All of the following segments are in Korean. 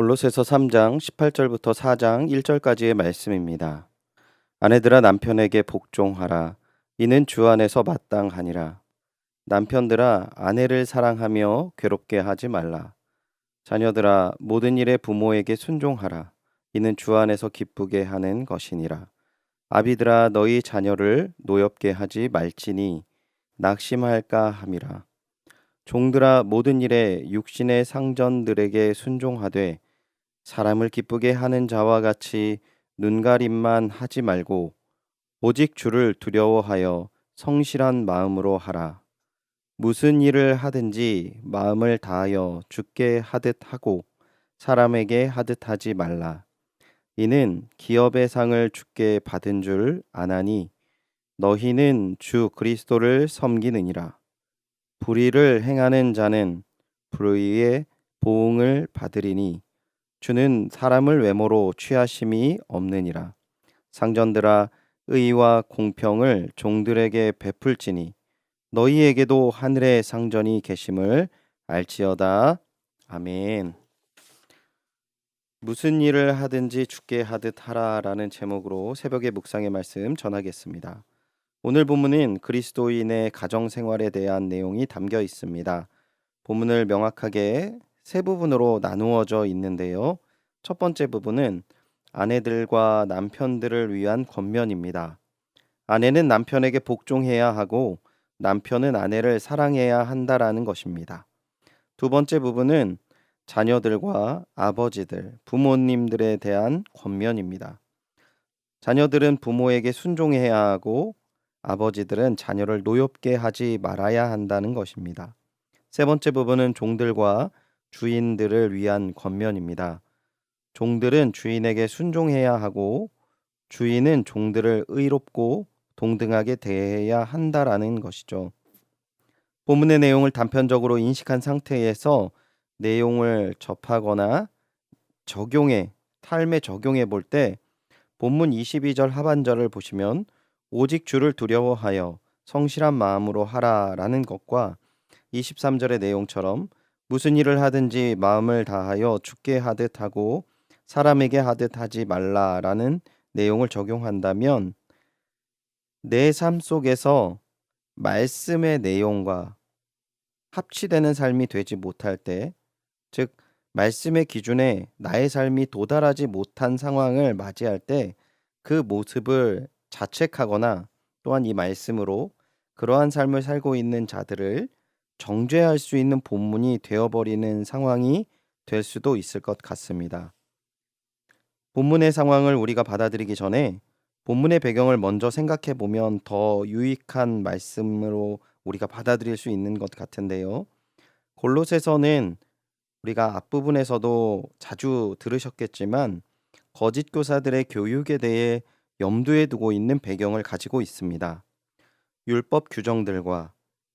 골로새서 3장 18절부터 4장 1절까지의 말씀입니다. 아내들아 남편에게 복종하라. 이는 주 안에서 마땅하니라. 남편들아 아내를 사랑하며 괴롭게 하지 말라. 자녀들아 모든 일에 부모에게 순종하라. 이는 주 안에서 기쁘게 하는 것이니라. 아비들아 너희 자녀를 노엽게 하지 말지니 낙심할까 함이라. 종들아 모든 일에 육신의 상전들에게 순종하되 사람을 기쁘게 하는 자와 같이 눈가림만 하지 말고 오직 주를 두려워하여 성실한 마음으로 하라. 무슨 일을 하든지 마음을 다하여 주께 하듯 하고 사람에게 하듯 하지 말라. 이는 기업의 상을 주께 받은 줄 아나니 너희는 주 그리스도를 섬기느니라. 불의를 행하는 자는 불의의 보응을 받으리니 주는 사람을 외모로 취하심이 없느니라. 상전들아 의와 공평을 종들에게 베풀지니 너희에게도 하늘의 상전이 계심을 알지어다. 아멘. 무슨 일을 하든지 주께 하듯 하라라는 제목으로 새벽의 묵상의 말씀 전하겠습니다. 오늘 본문은 그리스도인의 가정 생활에 대한 내용이 담겨 있습니다. 본문을 명확하게 세 부분으로 나누어져 있는데요. 첫 번째 부분은 아내들과 남편들을 위한 권면입니다. 아내는 남편에게 복종해야 하고 남편은 아내를 사랑해야 한다라는 것입니다. 두 번째 부분은 자녀들과 아버지들, 부모님들에 대한 권면입니다. 자녀들은 부모에게 순종해야 하고 아버지들은 자녀를 노엽게 하지 말아야 한다는 것입니다. 세 번째 부분은 종들과 주인들을 위한 권면입니다. 종들은 주인에게 순종해야 하고 주인은 종들을 의롭고 동등하게 대해야 한다라는 것이죠. 본문의 내용을 단편적으로 인식한 상태에서 내용을 접하거나 삶에 적용해 볼 때 본문 22절 하반절을 보시면 오직 주를 두려워하여 성실한 마음으로 하라라는 것과 23절의 내용처럼 무슨 일을 하든지 마음을 다하여 주께 하듯 하고 사람에게 하듯 하지 말라라는 내용을 적용한다면 내 삶 속에서 말씀의 내용과 합치되는 삶이 되지 못할 때, 즉 말씀의 기준에 나의 삶이 도달하지 못한 상황을 맞이할 때 그 모습을 자책하거나 또한 이 말씀으로 그러한 삶을 살고 있는 자들을 정죄할 수 있는 본문이 되어버리는 상황이 될 수도 있을 것 같습니다. 본문의 상황을 우리가 받아들이기 전에 본문의 배경을 먼저 생각해 보면 더 유익한 말씀으로 우리가 받아들일 수 있는 것 같은데요. 골로새서는 우리가 앞부분에서도 자주 들으셨겠지만 거짓 교사들의 교육에 대해 염두에 두고 있는 배경을 가지고 있습니다. 율법 규정들과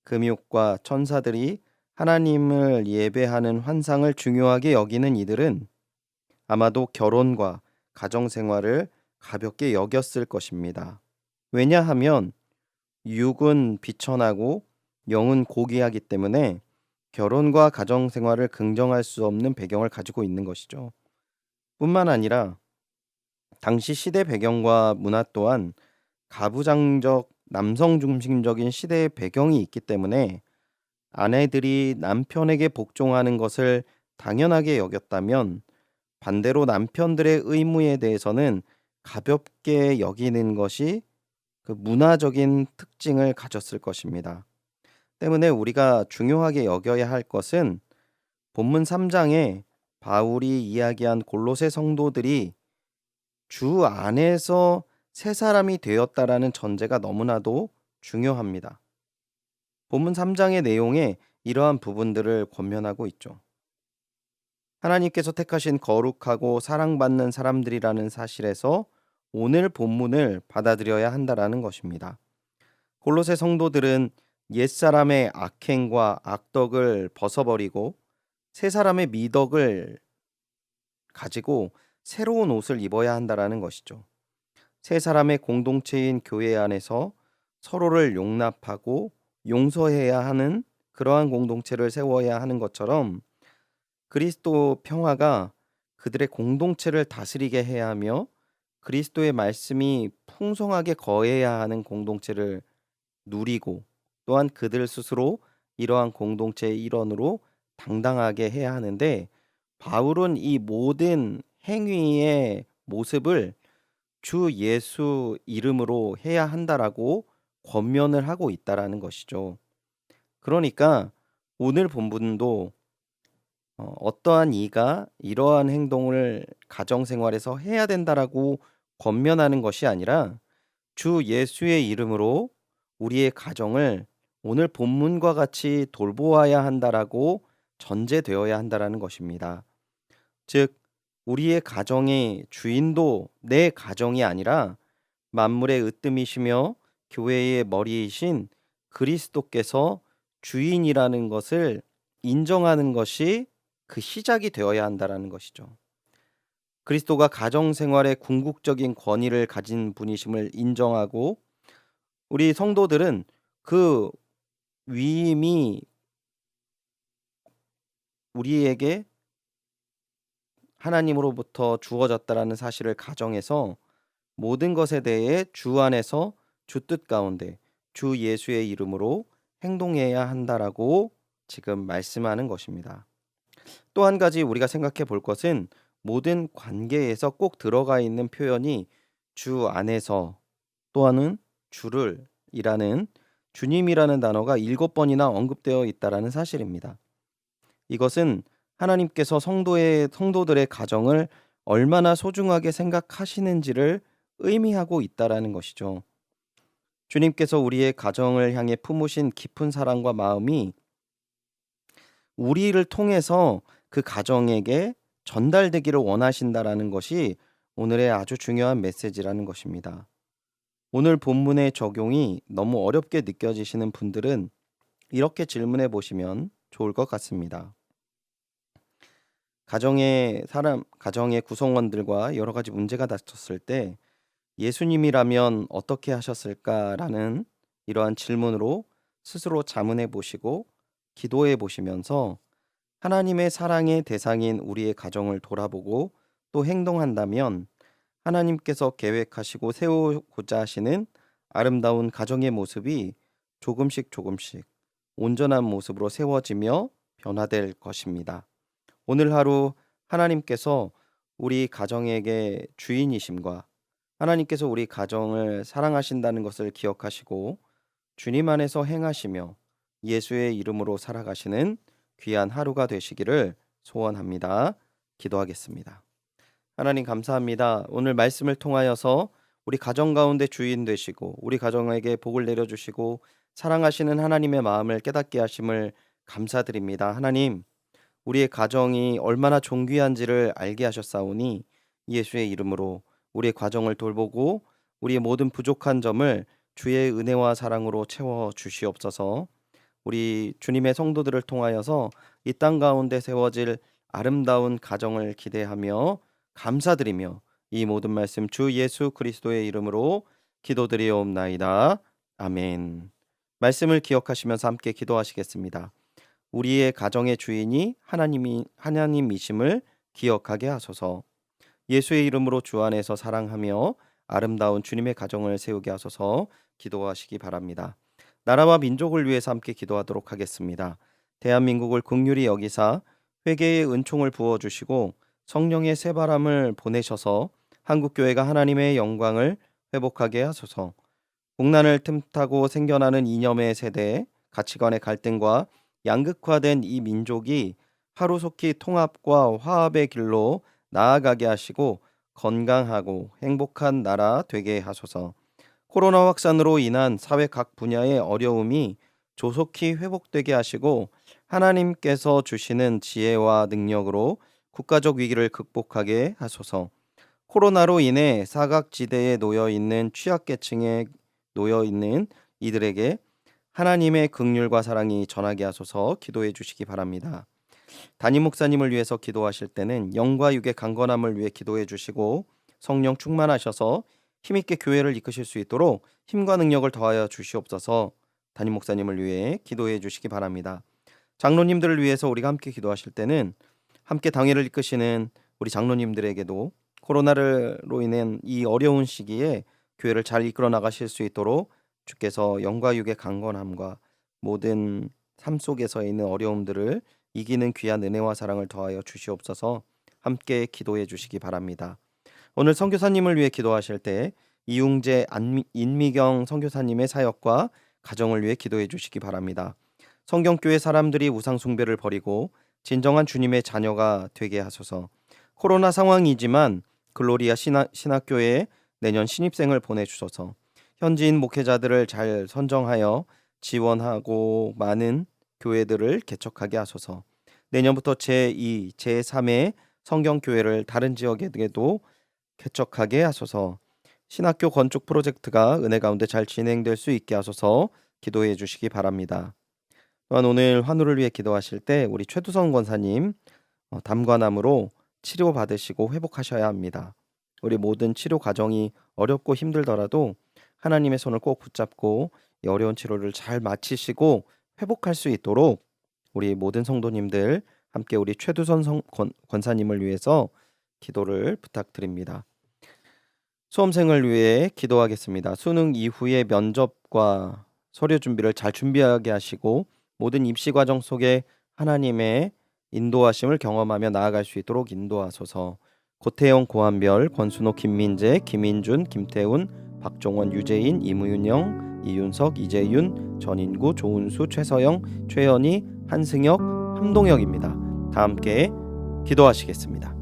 금욕과 천사들이 하나님을 예배하는 환상을 중요하게 여기는 이들은 아마도 결혼과 가정 생활을 가볍게 여겼을 것입니다. 왜냐하면 육은 비천하고 영은 고귀하기 때문에 결혼과 가정 생활을 긍정할 수 없는 배경을 가지고 있는 것이죠. 뿐만 아니라 당시 시대 배경과 문화 또한 가부장적 남성 중심적인 시대의 배경이 있기 때문에 아내들이 남편에게 복종하는 것을 당연하게 여겼다면 반대로 남편들의 의무에 대해서는 가볍게 여기는 것이 그 문화적인 특징을 가졌을 것입니다. 때문에 우리가 중요하게 여겨야 할 것은 본문 3장에 바울이 이야기한 골로새 성도들이 주 안에서 새 사람이 되었다라는 전제가 너무나도 중요합니다. 본문 3장의 내용에 이러한 부분들을 권면하고 있죠. 하나님께서 택하신 거룩하고 사랑받는 사람들이라는 사실에서 오늘 본문을 받아들여야 한다라는 것입니다. 골로새 성도들은 옛사람의 악행과 악덕을 벗어버리고 새 사람의 미덕을 가지고 새로운 옷을 입어야 한다라는 것이죠. 새 사람의 공동체인 교회 안에서 서로를 용납하고 용서해야 하는 그러한 공동체를 세워야 하는 것처럼 그리스도 평화가 그들의 공동체를 다스리게 해야 하며 그리스도의 말씀이 풍성하게 거해야 하는 공동체를 누리고 또한 그들 스스로 이러한 공동체의 일원으로 당당하게 해야 하는데 바울은 이 모든 행위의 모습을 주 예수 이름으로 해야 한다라고 권면을 하고 있다라는 것이죠. 그러니까 오늘 본문도 어떠한 이가 이러한 행동을 가정생활에서 해야 된다라고 권면하는 것이 아니라 주 예수의 이름으로 우리의 가정을 오늘 본문과 같이 돌보아야 한다라고 전제되어야 한다라는 것입니다. 즉, 우리의 가정의 주인도 내 가정이 아니라 만물의 으뜸이시며 교회의 머리이신 그리스도께서 주인이라는 것을 인정하는 것이 그 시작이 되어야 한다라는 것이죠. 그리스도가 가정 생활의 궁극적인 권위를 가진 분이심을 인정하고 우리 성도들은 그 위임이 우리에게 하나님으로부터 주어졌다라는 사실을 가정해서 모든 것에 대해 주 안에서 주 뜻 가운데 주 예수의 이름으로 행동해야 한다라고 지금 말씀하는 것입니다. 또 한 가지 우리가 생각해 볼 것은 모든 관계에서 꼭 들어가 있는 표현이 주 안에서 또한은 주를 이라는 주님이라는 단어가 7번이나 언급되어 있다라는 사실입니다. 이것은 하나님께서 성도들의 가정을 얼마나 소중하게 생각하시는지를 의미하고 있다라는 것이죠. 주님께서 우리의 가정을 향해 품으신 깊은 사랑과 마음이 우리를 통해서 그 가정에게 전달되기를 원하신다라는 것이 오늘의 아주 중요한 메시지라는 것입니다. 오늘 본문의 적용이 너무 어렵게 느껴지시는 분들은 이렇게 질문해 보시면 좋을 것 같습니다. 가정의 구성원들과 여러 가지 문제가 닥쳤을 때 예수님이라면 어떻게 하셨을까라는 이러한 질문으로 스스로 자문해 보시고 기도해 보시면서 하나님의 사랑의 대상인 우리의 가정을 돌아보고 또 행동한다면 하나님께서 계획하시고 세우고자 하시는 아름다운 가정의 모습이 조금씩 온전한 모습으로 세워지며 변화될 것입니다. 오늘 하루 하나님께서 우리 가정에게 주인이심과 하나님께서 우리 가정을 사랑하신다는 것을 기억하시고 주님 안에서 행하시며 예수의 이름으로 살아가시는 귀한 하루가 되시기를 소원합니다. 기도하겠습니다. 하나님 감사합니다. 오늘 말씀을 통하여서 우리 가정 가운데 주인 되시고 우리 가정에게 복을 내려주시고 사랑하시는 하나님의 마음을 깨닫게 하심을 감사드립니다. 하나님, 우리의 가정이 얼마나 존귀한지를 알게 하셨사오니 예수의 이름으로 우리의 가정을 돌보고 우리의 모든 부족한 점을 주의 은혜와 사랑으로 채워 주시옵소서. 우리 주님의 성도들을 통하여서 이 땅 가운데 세워질 아름다운 가정을 기대하며 감사드리며 이 모든 말씀 주 예수 그리스도의 이름으로 기도드리옵나이다. 아멘. 말씀을 기억하시면서 함께 기도하시겠습니다. 우리의 가정의 주인이 하나님이심을 기억하게 하소서. 예수의 이름으로 주 안에서 사랑하며 아름다운 주님의 가정을 세우게 하소서. 기도하시기 바랍니다. 나라와 민족을 위해서 함께 기도하도록 하겠습니다. 대한민국을 긍휼히 여기사 회개의 은총을 부어주시고 성령의 새바람을 보내셔서 한국교회가 하나님의 영광을 회복하게 하소서. 국난을 틈타고 생겨나는 이념의 세대에 가치관의 갈등과 양극화된 이 민족이 하루속히 통합과 화합의 길로 나아가게 하시고 건강하고 행복한 나라 되게 하소서. 코로나 확산으로 인한 사회 각 분야의 어려움이 조속히 회복되게 하시고 하나님께서 주시는 지혜와 능력으로 국가적 위기를 극복하게 하소서. 코로나로 인해 사각지대에 놓여 있는 취약계층에 놓여 있는 이들에게 하나님의 긍휼과 사랑이 전하게 하소서. 기도해 주시기 바랍니다. 담임 목사님을 위해서 기도하실 때는 영과 육의 강건함을 위해 기도해 주시고 성령 충만하셔서 힘있게 교회를 이끄실 수 있도록 힘과 능력을 더하여 주시옵소서. 담임 목사님을 위해 기도해 주시기 바랍니다. 장로님들을 위해서 우리가 함께 기도하실 때는 함께 당회를 이끄시는 우리 장로님들에게도 코로나로 인한 이 어려운 시기에 교회를 잘 이끌어 나가실 수 있도록 주께서 영과 육의 강건함과 모든 삶 속에서 있는 어려움들을 이기는 귀한 은혜와 사랑을 더하여 주시옵소서. 함께 기도해 주시기 바랍니다. 오늘 선교사님을 위해 기도하실 때 이웅재 인미경 선교사님의 사역과 가정을 위해 기도해 주시기 바랍니다. 성경교회 사람들이 우상 숭배를 버리고 진정한 주님의 자녀가 되게 하소서. 코로나 상황이지만 글로리아 신학교에 내년 신입생을 보내주셔서 현지인 목회자들을 잘 선정하여 지원하고 많은 교회들을 개척하게 하소서. 내년부터 제2, 제3의 성경교회를 다른 지역에도 개척하게 하소서. 신학교 건축 프로젝트가 은혜 가운데 잘 진행될 수 있게 하소서 기도해 주시기 바랍니다. 또한 오늘 환우를 위해 기도하실 때 우리 최두성 권사님 담관암으로 치료받으시고 회복하셔야 합니다. 우리 모든 치료 과정이 어렵고 힘들더라도 하나님의 손을 꼭 붙잡고 이 어려운 치료를 잘 마치시고 회복할 수 있도록 우리 모든 성도님들 함께 우리 최두선 권사님을 위해서 기도를 부탁드립니다. 수험생을 위해 기도하겠습니다. 수능 이후의 면접과 서류 준비를 잘 준비하게 하시고 모든 입시 과정 속에 하나님의 인도하심을 경험하며 나아갈 수 있도록 인도하소서. 고태영, 고한별, 권순호, 김민재, 김인준, 김태훈, 박종원, 유재인, 이무윤영, 이윤석, 이재윤, 전인구, 조은수, 최서영, 최연희, 한승혁, 함동혁입니다. 다 함께 기도하시겠습니다.